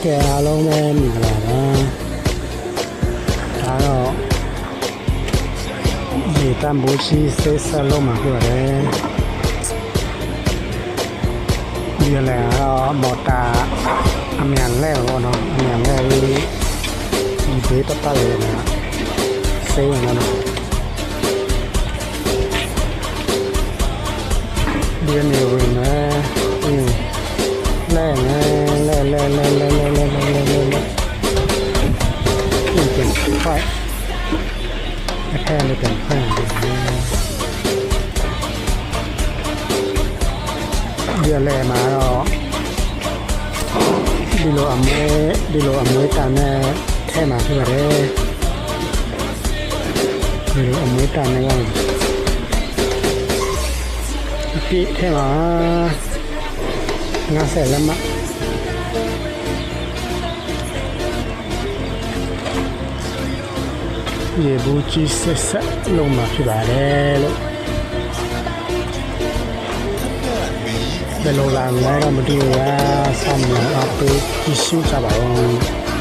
ကဲအားလုံးပဲမြင်လာပါဒါတော့ဒီတန်ဖိုးရှိစိတ်ဆက်လုံးမှာပြောတယ်ဒီလည်းတော့မော်တာအမြန်လဲဘောနော်အမြန်လဲဒီဘေးပတ်လေนะစိတ်ဝင်တော့ဒီနေဝင်မယ်လဲเป็นไฟแค่เลยเป็นไฟเดี๋ยวแลมาก็ดิโลอเมริกันแน่แค่มาที่ว่าได้ดิโลอเมริกันเนี่ยปีแค่มางานเสร็จแล้วมั้งရေဘူးကြီးဆက်ဆက်လုံးမှာဖြစ်ပါတယ်လို့ဘယ်လိုလာလဲတော့မသိဘူးလားဆောင်းမအပေးကြည့်ရှုကြပါဦး